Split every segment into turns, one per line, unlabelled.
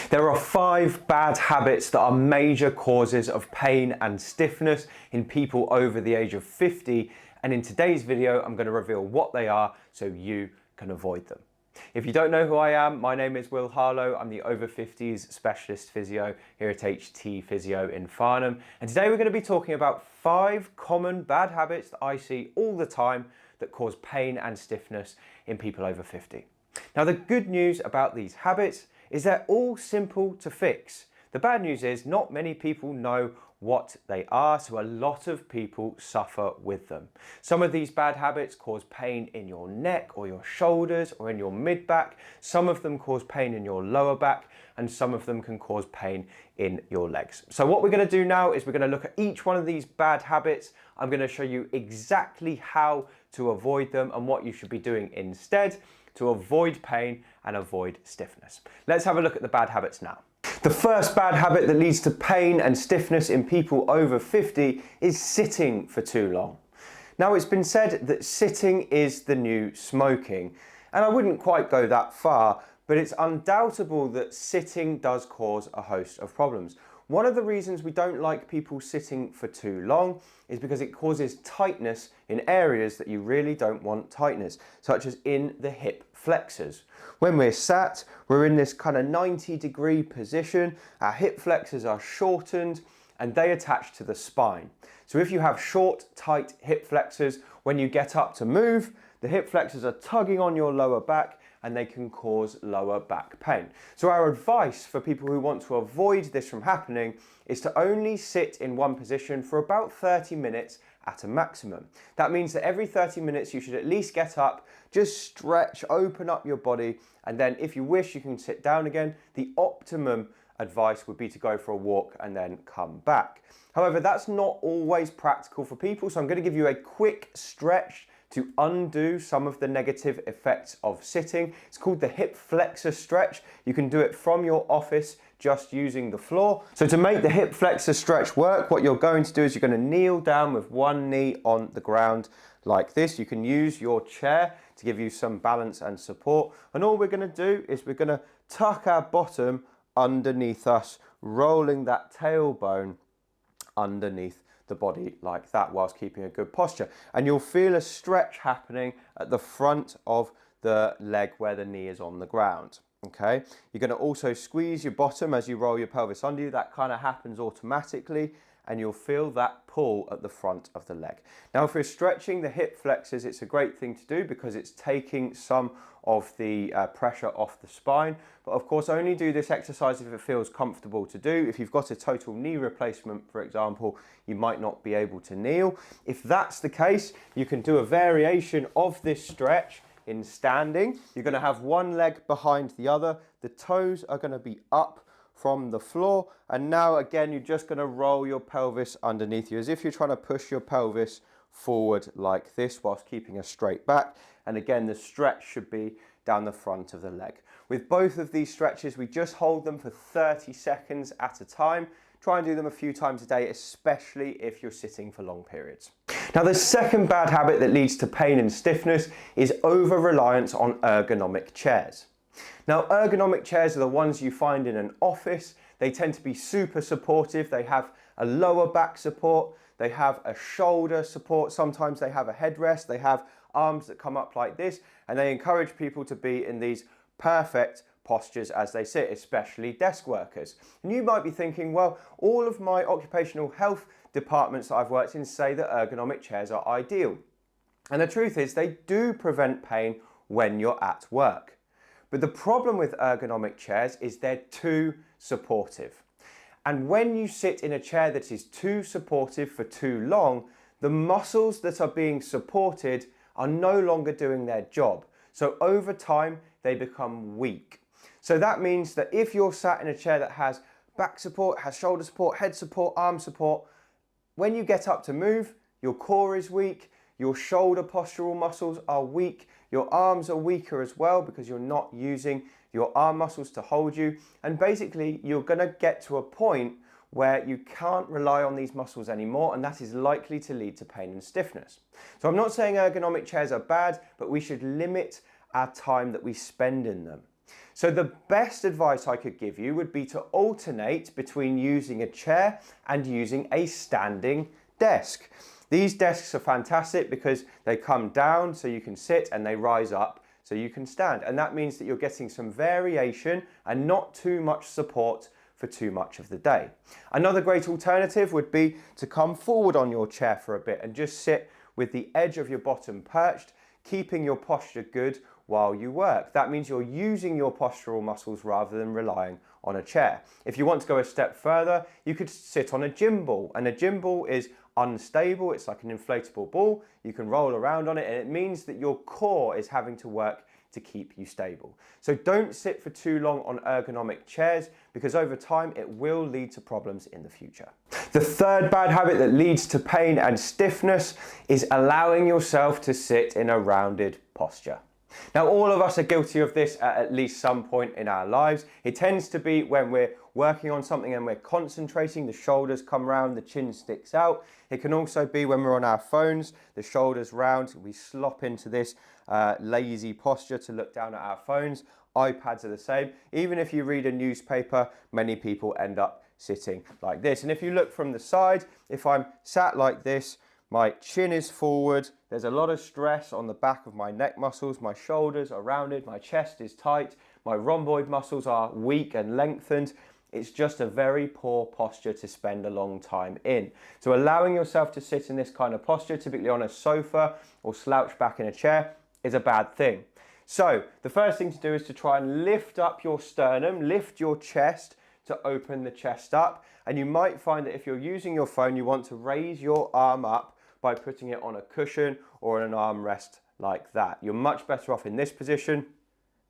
There are 5 bad habits that are major causes of pain and stiffness in people over the age of 50, and in today's video I'm going to reveal what they are so you can avoid them. If you don't know who I am, my name is Harlow. I'm the Over-Fifties specialist physio here at HT Physio in Farnham, and today we're going to be talking about 5 common bad habits that I see all the time that cause pain and stiffness in people over 50. Now, the good news about these habits is they're all simple to fix. The bad news is not many people know what they are, so a lot of people suffer with them. Some of these bad habits cause pain in your neck or your shoulders or in your mid-back. Some of them cause pain in your lower back, and some of them can cause pain in your legs. So what we're going to do now is we're going to look at each one of these bad habits. I'm going to show you exactly how to avoid them and what you should be doing instead to avoid pain and avoid stiffness. Let's have a look at the bad habits now. The first bad habit that leads to pain and stiffness in people over 50 is sitting for too long. Now, it's been said that sitting is the new smoking, and I wouldn't quite go that far, but it's undoubtable that sitting does cause a host of problems. One of the reasons we don't like people sitting for too long is because it causes tightness in areas that you really don't want tightness, such as in the hip flexors. When we're sat, we're in this kind of 90-degree position, our hip flexors are shortened and they attach to the spine. So if you have short, tight hip flexors, when you get up to move, the hip flexors are tugging on your lower back and they can cause lower back pain. So our advice for people who want to avoid this from happening is to only sit in one position for about 30 minutes at a maximum. That means that every 30 minutes you should at least get up, just stretch, open up your body, and then if you wish you can sit down again. The optimum advice would be to go for a walk and then come back. However, that's not always practical for people, so I'm going to give you a quick stretch to undo some of the negative effects of sitting. It's called the hip flexor stretch. You can do it from your office just using the floor. So to make the hip flexor stretch work, what you're going to do is you're going to kneel down with one knee on the ground like this. You can use your chair to give you some balance and support. And all we're going to do is we're going to tuck our bottom underneath us, rolling that tailbone underneath the body like that whilst keeping a good posture, and you'll feel a stretch happening at the front of the leg where the knee is on the ground. Okay, you're going to also squeeze your bottom as you roll your pelvis under you. That kind of happens automatically, and you'll feel that pull at the front of the leg. Now, if you're stretching the hip flexors, it's a great thing to do because it's taking some of the pressure off the spine. But of course, only do this exercise if it feels comfortable to do. If you've got a total knee replacement, for example, you might not be able to kneel. If that's the case, you can do a variation of this stretch in standing. You're going to have one leg behind the other. The toes are going to be up from the floor, and now again you're just going to roll your pelvis underneath you as if you're trying to push your pelvis forward like this whilst keeping a straight back. And again, the stretch should be down the front of the leg. With both of these stretches, we just hold them for 30 seconds at a time. Try and do them a few times a day, especially if you're sitting for long periods. Now, the second bad habit that leads to pain and stiffness is over-reliance on ergonomic chairs. Now, ergonomic chairs are the ones you find in an office. They tend to be super supportive. They have a lower back support. They have a shoulder support. Sometimes they have a headrest. They have arms that come up like this, and they encourage people to be in these perfect postures as they sit, especially desk workers. And you might be thinking, well, all of my occupational health departments that I've worked in say that ergonomic chairs are ideal. And the truth is they do prevent pain when you're at work. But the problem with ergonomic chairs is they're too supportive. And when you sit in a chair that is too supportive for too long, the muscles that are being supported are no longer doing their job. So over time, they become weak. So that means that if you're sat in a chair that has back support, has shoulder support, head support, arm support, when you get up to move, your core is weak, your shoulder postural muscles are weak, your arms are weaker as well because you're not using your arm muscles to hold you. And basically, you're going to get to a point where you can't rely on these muscles anymore, and that is likely to lead to pain and stiffness. So I'm not saying ergonomic chairs are bad, but we should limit our time that we spend in them. So the best advice I could give you would be to alternate between using a chair and using a standing desk. These desks are fantastic because they come down so you can sit, and they rise up so you can stand. And that means that you're getting some variation and not too much support for too much of the day. Another great alternative would be to come forward on your chair for a bit and just sit with the edge of your bottom perched, keeping your posture good while you work. That means you're using your postural muscles rather than relying on a chair. If you want to go a step further, you could sit on a gym ball, and a gym ball is unstable. It's like an inflatable ball. You can roll around on it, and it means that your core is having to work to keep you stable. So don't sit for too long on ergonomic chairs, because over time it will lead to problems in the future. The third bad habit that leads to pain and stiffness is allowing yourself to sit in a rounded posture. Now, all of us are guilty of this at least some point in our lives. It tends to be when we're working on something and we're concentrating, the shoulders come round, the chin sticks out. It can also be when we're on our phones, the shoulders round, we slop into this lazy posture to look down at our phones. iPads are the same. Even if you read a newspaper, many people end up sitting like this. And if you look from the side, if I'm sat like this, my chin is forward, there's a lot of stress on the back of my neck muscles, my shoulders are rounded, my chest is tight, my rhomboid muscles are weak and lengthened. It's just a very poor posture to spend a long time in. So allowing yourself to sit in this kind of posture, typically on a sofa or slouch back in a chair, is a bad thing. So the first thing to do is to try and lift up your sternum, lift your chest to open the chest up. And you might find that if you're using your phone, you want to raise your arm up by putting it on a cushion or an armrest like that. You're much better off in this position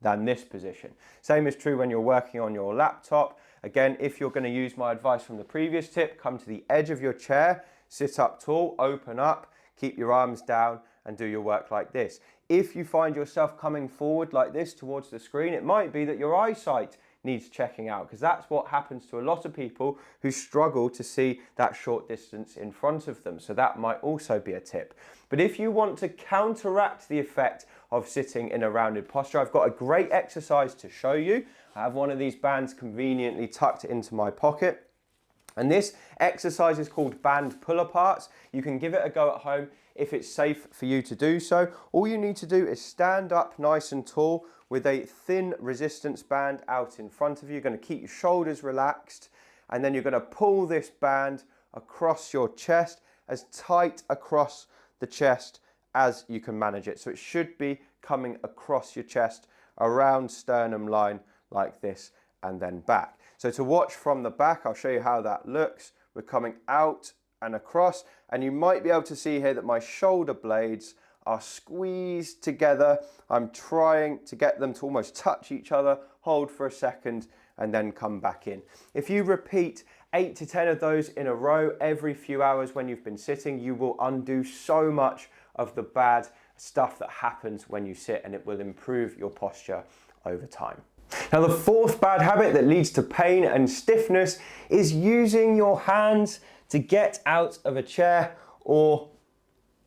than this position. Same is true when you're working on your laptop. Again, if you're going to use my advice from the previous tip, come to the edge of your chair, sit up tall, open up, keep your arms down and do your work like this. If you find yourself coming forward like this towards the screen, it might be that your eyesight needs checking out, because that's what happens to a lot of people who struggle to see that short distance in front of them. So that might also be a tip. But if you want to counteract the effect of sitting in a rounded posture, I've got a great exercise to show you. I have one of these bands conveniently tucked into my pocket. And this exercise is called band pull-aparts. You can give it a go at home if it's safe for you to do so. All you need to do is stand up nice and tall with a thin resistance band out in front of you. You're going to keep your shoulders relaxed, and then you're going to pull this band across your chest, as tight across the chest as you can manage it. So it should be coming across your chest, around sternum line like this, and then back. So to watch from the back, I'll show you how that looks. We're coming out and across, and you might be able to see here that my shoulder blades are squeezed together. I'm trying to get them to almost touch each other, hold for a second, and then come back in. If you repeat 8 to 10 of those in a row every few hours when you've been sitting, you will undo so much of the bad stuff that happens when you sit, and it will improve your posture over time. Now, the fourth bad habit that leads to pain and stiffness is using your hands to get out of a chair or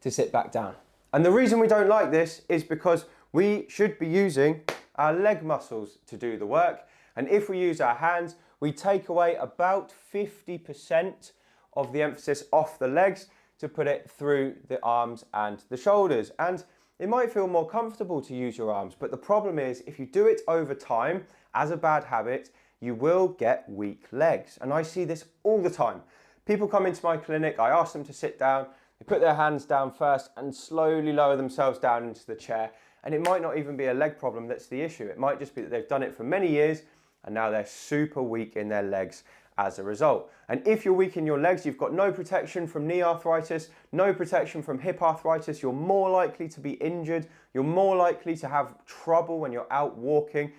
to sit back down. And the reason we don't like this is because we should be using our leg muscles to do the work. And if we use our hands, we take away about 50% of the emphasis off the legs to put it through the arms and the shoulders. And it might feel more comfortable to use your arms, but the problem is if you do it over time as a bad habit, you will get weak legs. And I see this all the time. People come into my clinic, I ask them to sit down, they put their hands down first and slowly lower themselves down into the chair. And it might not even be a leg problem that's the issue. It might just be that they've done it for many years and now they're super weak in their legs as a result. And if you're weak in your legs, you've got no protection from knee arthritis, no protection from hip arthritis, you're more likely to be injured, you're more likely to have trouble when you're out walking.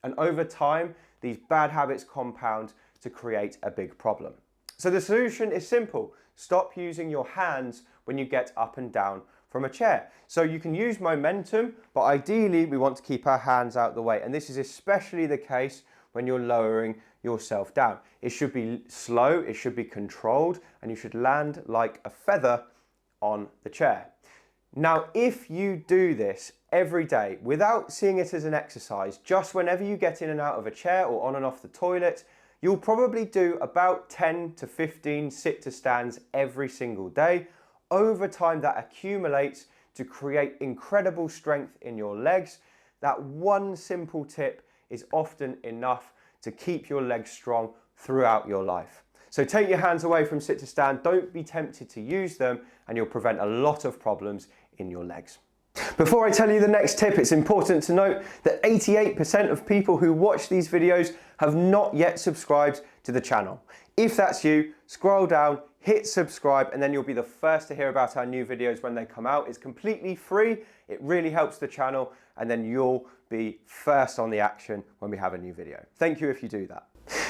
And over time, these bad habits compound to create a big problem. So the solution is simple. Stop using your hands when you get up and down from a chair. So you can use momentum, but ideally we want to keep our hands out the way. And this is especially the case when you're lowering yourself down. It should be slow, it should be controlled, and you should land like a feather on the chair. Now, if you do this every day without seeing it as an exercise, just whenever you get in and out of a chair or on and off the toilet, you'll probably do about 10 to 15 sit to stands every single day. Over time, that accumulates to create incredible strength in your legs. That one simple tip is often enough to keep your legs strong throughout your life. So take your hands away from sit to stand, don't be tempted to use them, and you'll prevent a lot of problems in your legs. Before I tell you the next tip, it's important to note that 88% of people who watch these videos have not yet subscribed to the channel. If that's you, scroll down, hit subscribe, and then you'll be the first to hear about our new videos when they come out. It's completely free, it really helps the channel, and then you'll be first on the action when we have a new video. Thank you if you do that.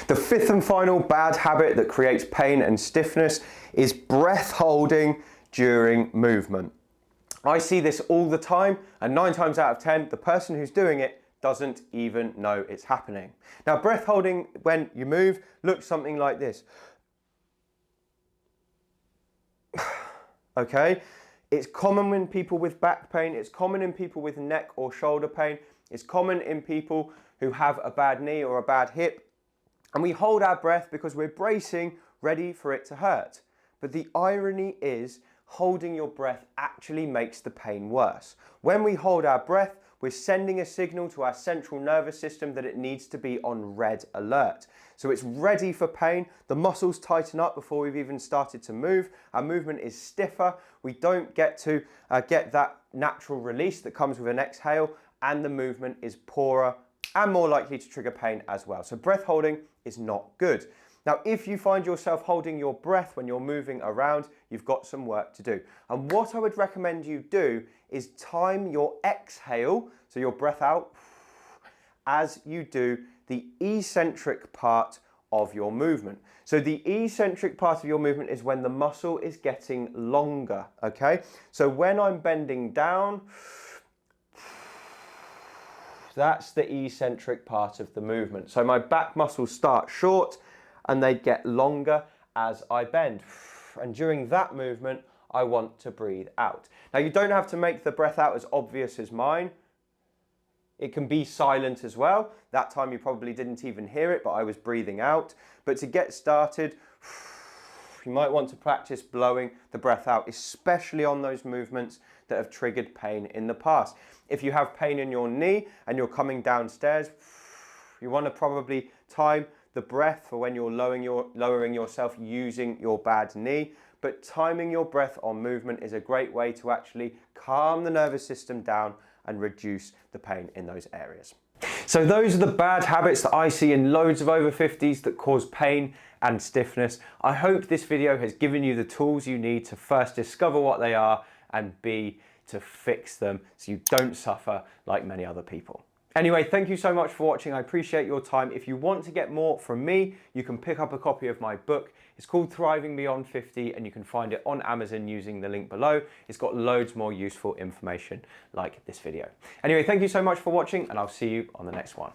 The fifth and final bad habit that creates pain and stiffness is breath holding during movement. I see this all the time, and 9 times out of 10, the person who's doing it doesn't even know it's happening. Now, breath holding when you move looks something like this. Okay, it's common in people with back pain, it's common in people with neck or shoulder pain, it's common in people who have a bad knee or a bad hip, and we hold our breath because we're bracing, ready for it to hurt. But the irony is, holding your breath actually makes the pain worse. When we hold our breath, we're sending a signal to our central nervous system that it needs to be on red alert. So it's ready for pain, the muscles tighten up before we've even started to move, our movement is stiffer, we don't get to get that natural release that comes with an exhale, and the movement is poorer and more likely to trigger pain as well. So breath holding is not good. Now, if you find yourself holding your breath when you're moving around, you've got some work to do. And what I would recommend you do is time your exhale, so your breath out, as you do the eccentric part of your movement. So the eccentric part of your movement is when the muscle is getting longer, okay? So when I'm bending down, that's the eccentric part of the movement. So my back muscles start short and they get longer as I bend. And during that movement, I want to breathe out. Now, you don't have to make the breath out as obvious as mine. It can be silent as well. That time you probably didn't even hear it, but I was breathing out. But to get started, you might want to practice blowing the breath out, especially on those movements that have triggered pain in the past. If you have pain in your knee and you're coming downstairs, you want to probably time the breath for when you're lowering yourself using your bad knee. But timing your breath on movement is a great way to actually calm the nervous system down and reduce the pain in those areas. So those are the bad habits that I see in loads of over 50s that cause pain and stiffness. I hope this video has given you the tools you need to first discover what they are and B, to fix them so you don't suffer like many other people. Anyway, thank you so much for watching. I appreciate your time. If you want to get more from me, you can pick up a copy of my book. It's called Thriving Beyond 50 and you can find it on Amazon using the link below. It's got loads more useful information like this video. Anyway, thank you so much for watching and I'll see you on the next one.